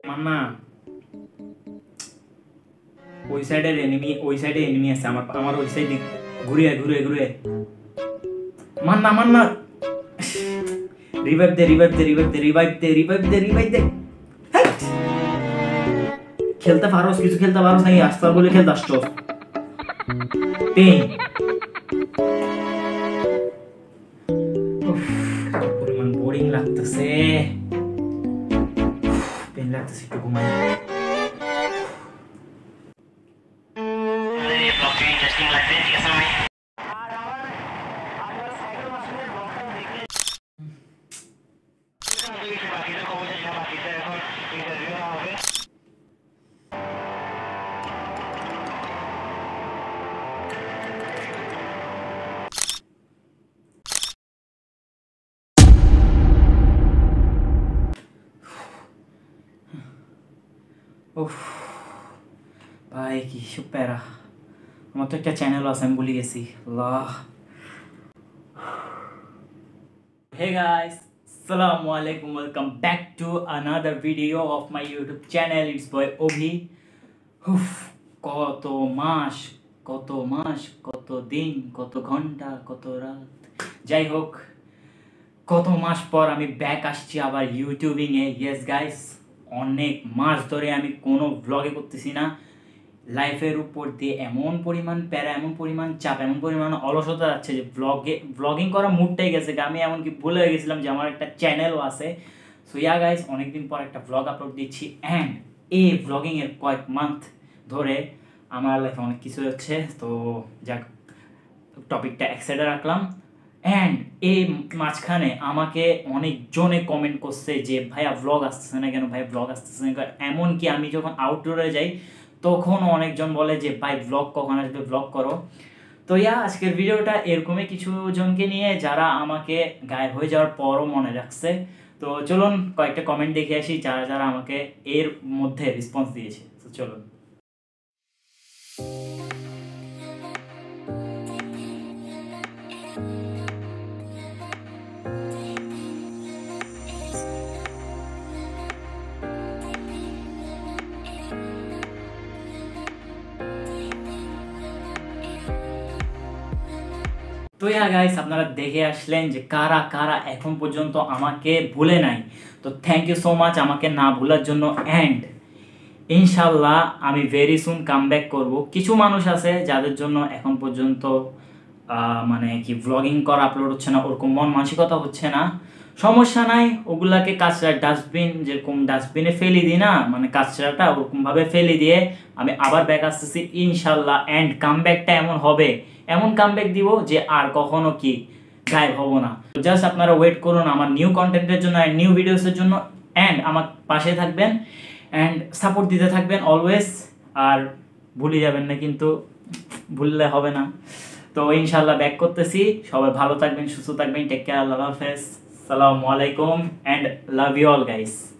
মান্না ওই সাইডে এনিমি আছে আমার ওই সাইডে ঘুরে মান্না রিভাইভ দে খেলতে পারোস কিছু খেলতে পারোস নাকি আস্তার বলে খেলতে আসছো পেন পরিমাণ বোরিং লাগতেছে একটু ঘুমাই ভাই কি প্যারা আমার তো একটা চ্যানেল আছে আমি ভুলে গেছি Hey guys, assalamu alaikum, welcome back to another video of my YouTube channel. It's boy Obhi. কত মাস কত দিন কত ঘন্টা কত রাত যাই হোক কত মাস পর আমি ব্যাক আসছি আবার ইউটিউবিং এ ইয়েস গাইস অনেক মাস ধরে আমি কোনো ব্লগে করতেছি না লাইফের উপর দিয়ে এমন পরিমাণ প্যারা এমন পরিমাণ চাপ এমন পরিমাণ অলসতা যাচ্ছে যে ব্লগিং করা মুডটাই গেছে আমি এমনকি ভুলে গেছিলাম যে আমার একটা চ্যানেলও আছে সো ইয়া গাইস অনেকদিন পর একটা ব্লগ আপলোড দিচ্ছি অ্যান্ড এই ব্লগিংয়ের কয়েক মান্থ ধরে আমার লাইফে অনেক কিছু হচ্ছে তো যাক টপিকটা এক সাইডে রাখলাম অ্যান্ড এই মাঝখানে আমাকে অনেকজনে কমেন্ট করছে যে ভাইয়া ব্লগ আসতেছে না কেন এমনকি আমি যখন আউটডোরে যাই তখন অনেকজন বলে যে ভাই ব্লগ কখন আসবে ব্লগ করো তো আজকের ভিডিওটা এরকমই কিছু জনকে নিয়ে যারা আমাকে গায়েব হয়ে যাওয়ার পরও মনে রাখছে তো চলুন কয়েকটা কমেন্ট দেখে আসি যারা আমাকে এর মধ্যে রেসপন্স দিয়েছে তো চলুন তো গাইস আপনারা দেখে আসলেন যে কারা কারা এখন পর্যন্ত আমাকে ভুলে নাই তো থ্যাংক ইউ সো মাচ আমাকে না ভুলার জন্য অ্যান্ড ইনশাল্লাহ আমি ভেরি সুন কামব্যাক করব কিছু মানুষ আছে যাদের জন্য এখন পর্যন্ত মানে কি ব্লগিং করা আপলোড হচ্ছে না ওরকম মন মানসিকতা হচ্ছে না সমস্যা নাই ওগুলাকে কাঁচরা ডাস্টবিন যেরকম ডাস্টবিনে ফেলে দিই না মানে কাঁচরাটা ওরকমভাবে ফেলে দিয়ে আমি আবার ব্যাক আসতেছি ইনশাল্লাহ অ্যান্ড কামব্যাকটা এমন কামব্যাক দিব যে আর কখনো কি গায়েব হব না জাস্ট আপনারা ওয়েট করুন আমার নিউ কন্টেন্টের জন্য আর নিউ ভিডিওসের জন্য অ্যান্ড আমার পাশে থাকবেন অ্যান্ড সাপোর্ট দিতে থাকবেন অলওয়েজ আর ভুলে যাবেন না কিন্তু ভুললে হবে না তো ইনশাল্লাহ ব্যাক করতেছি সবাই ভালো থাকবেন সুস্থ থাকবেন টেক কেয়ার আল্লাহ হাফেজ আসসালামু আলাইকুম and love you all guys